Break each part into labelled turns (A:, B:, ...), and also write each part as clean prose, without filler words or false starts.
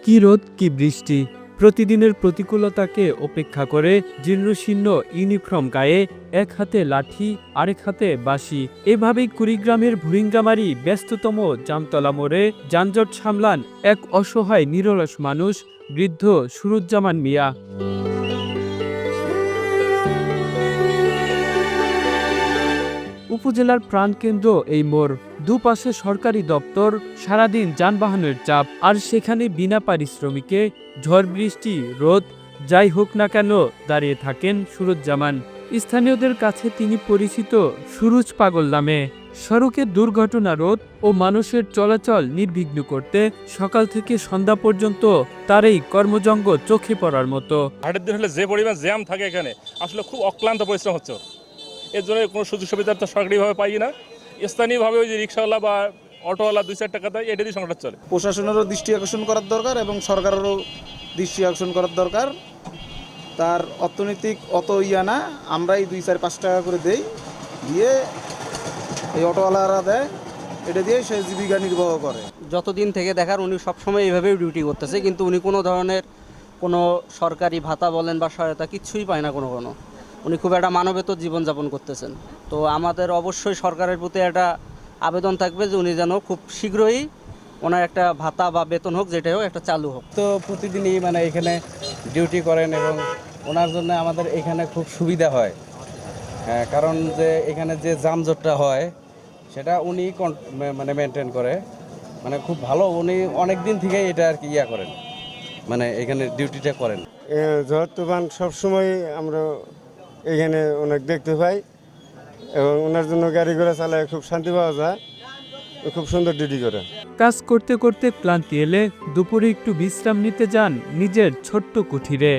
A: কি রোদ কি বৃষ্টি, প্রতিদিনের প্রতিকূলতাকে উপেক্ষা করে জীর্ণশীর্ণ ইউনিফর্ম গায়ে এক হাতে লাঠি আরেক হাতে বাঁশি, এভাবেই কুড়িগ্রামের ভুরিঙ্গামারি ব্যস্ততম জামতলা মোড়ে যানজট সামলান এক অসহায় নিরলস মানুষ, বৃদ্ধ সুরুজ্জামান মিয়া। উপজেলার প্রাণকেন্দ্র এই মোড়, দুপাশে সরকারি দপ্তর, সারাদিন যানবাহনের চাপ, আর সেখানে বিনা পারিশ্রমিকে ঝড় বৃষ্টি রোদ যাই হোক না কেন দাঁড়িয়ে থাকেন সুরুজ্জামান। স্থানীয়দের কাছে তিনি পরিচিত সুরুজ পাগল নামে। সড়কের দুর্ঘটনা রোধ ও মানুষের চলাচল নির্বিঘ্ন করতে সকাল থেকে সন্ধ্যা পর্যন্ত তার এই কর্মযজ্ঞ চোখে পড়ার মতো।
B: হাটের দিন হলে যে পরিমাণ জ্যাম থাকে এখানে, আসলে খুব অক্লান্ত পরিশ্রম হচ্ছে। এর জন্য কোনো সুযোগ সুবিধা তো সরকারিভাবে পাই না, স্থানীয়ভাবে ওই যে রিক্সাওয়ালা বা অটোওয়ালা 2-4 টাকা দেয়, এটা দিয়ে সংসার চলে।
C: প্রশাসনেরও দৃষ্টি আকর্ষণ করার দরকার এবং সরকারেরও দৃষ্টি আকর্ষণ করার দরকার। তার অর্থনৈতিক অত না, আমরাই 2-4-5 টাকা করে দেই, দিয়ে এই অটোওয়ালারা দেয়, এটা দিয়ে সে জীবিকা নির্বাহ করে।
D: যতদিন থেকে দেখার উনি সবসময় এইভাবেই ডিউটি করতেছে, কিন্তু উনি কোনো ধরনের কোনো সরকারি ভাতা বলেন বা সহায়তা কিচ্ছুই পায় না কোনো। উনি খুব একটা মানবেতর জীবনযাপন করতেছেন। তো আমাদের অবশ্যই সরকারের প্রতি একটা আবেদন থাকবে যে উনি যেন খুব শীঘ্রই ওনার একটা ভাতা বা বেতন হোক, যেটাই হোক একটা চালু হোক।
E: তো প্রতিদিনই এখানে ডিউটি করেন এবং ওনার জন্য আমাদের এখানে খুব সুবিধা হয়। কারণ যে এখানে যে যানজটটা হয় সেটা উনি মেনটেন করে, খুব ভালো। উনি অনেক দিন থেকে এটা আর কি করেন, এখানে ডিউটিটা করেন।
F: ঝড় তুফান সবসময় আমরা এখানে অনেক দেখতে পাই এবং ওনার জন্য গাড়ি ঘোড়া চালায় খুব শান্তি পাওয়া যায়, খুব সুন্দর ডিউটি করে।
A: কাজ করতে করতে ক্লান্তি এলে দুপুরে একটু বিশ্রাম নিতে যান নিজের ছোট্ট কুঠিরে।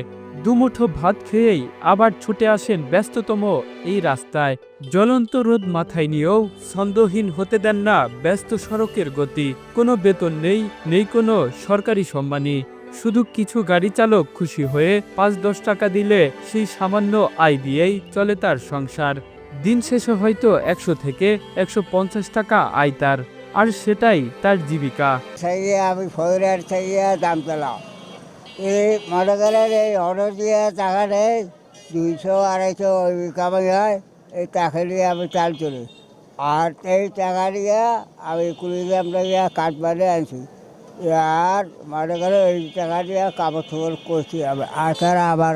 A: দুমুঠো ভাত খেয়েই আবার ছুটে আসেন ব্যস্ততম এই রাস্তায়। জ্বলন্ত রোদ মাথায় নিয়েও ছন্দহীন হতে দেন না ব্যস্ত সড়কের গতি। কোনো বেতন নেই, নেই কোনো সরকারি সম্মানী। শুধু কিছু গাড়ি চালক খুশি হয়ে 5-10 টাকা দিলে সেই সামান্য আয় দিয়েই চলে তার সংসার। দিন শেষে হয়তো 100 থেকে 150 টাকা আয় তার, আর সেটাই তার জীবিকা।
G: আমি ফয়রার থেকে জামতলা এই মডেলের এই অর্ডার দিয়ে টাকা নেই, 200-250 ওই কামাই হয়। এই টাকা দিয়ে আমি চাল চলি, আর এই টাকা দিয়ে আমি কুড়িগ্রাম থেকে কাঠ বানিয়ে আনছি, আর মনে করে ওই টাকা দিয়ে কাপড় চোপড় করছি আমি। আর তারা আবার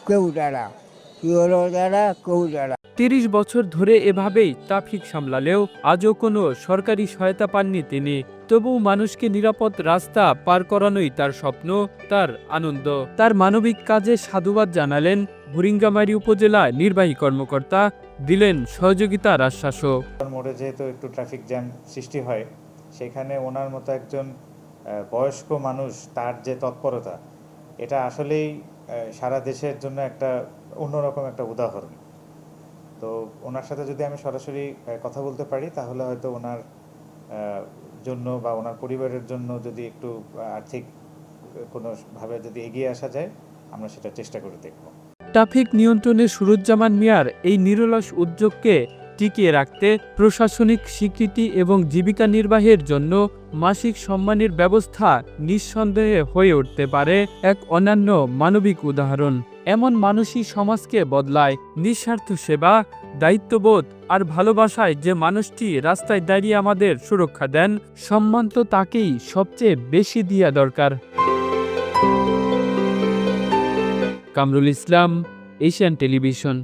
G: কেউ জানা কি হলো, জানা কেউ জানা।
A: 30 বছর ধরে এভাবেই ট্রাফিক সামলালেও আজও কোনো সরকারি সহায়তা পাননি তিনি। তবুও মানুষকে নিরাপদ রাস্তা পার করানোই তার স্বপ্ন, তার আনন্দ। তার মানবিক কাজে সাধুবাদ জানালেন ভুরিঙ্গামারি উপজেলা নির্বাহী কর্মকর্তা, দিলেন সহযোগিতার আশ্বাসও।
H: মোড়ে যেহেতু একটু ট্রাফিক জ্যাম সৃষ্টি হয়, সেখানে ওনার মতো একজন বয়স্ক মানুষ, তার যে তৎপরতা, এটা আসলেই সারা দেশের জন্য একটা অন্যরকম একটা উদাহরণ। তো ওনার সাথে যদি আমি সরাসরি কথা বলতে পারি, তাহলে হয়তো ওনার জন্য বা ওনার পরিবারের জন্য যদি একটু আর্থিক কোনোভাবে যদি এগিয়ে আসা যায়, আমরা সেটা চেষ্টা করে দেখব।
A: ট্রাফিক নিয়ন্ত্রণে সুরুজ্জামান মিয়ার এই নিরলস উদ্যোগকে টিকিয়ে রাখতে প্রশাসনিক স্বীকৃতি এবং জীবিকা নির্বাহের জন্য মাসিক সম্মানের ব্যবস্থা নিঃসন্দেহে হয়ে উঠতে পারে এক অনন্য মানবিক উদাহরণ। এমন মানুষই সমাজকে বদলায়। নিঃস্বার্থ সেবা, দায়িত্ববোধ আর ভালোবাসায় যে মানুষটি রাস্তায় দাঁড়িয়ে আমাদের সুরক্ষা দেন, সম্মান তো তাকেই সবচেয়ে বেশি দেয়া দরকার। Kamrul Islam, Asian television.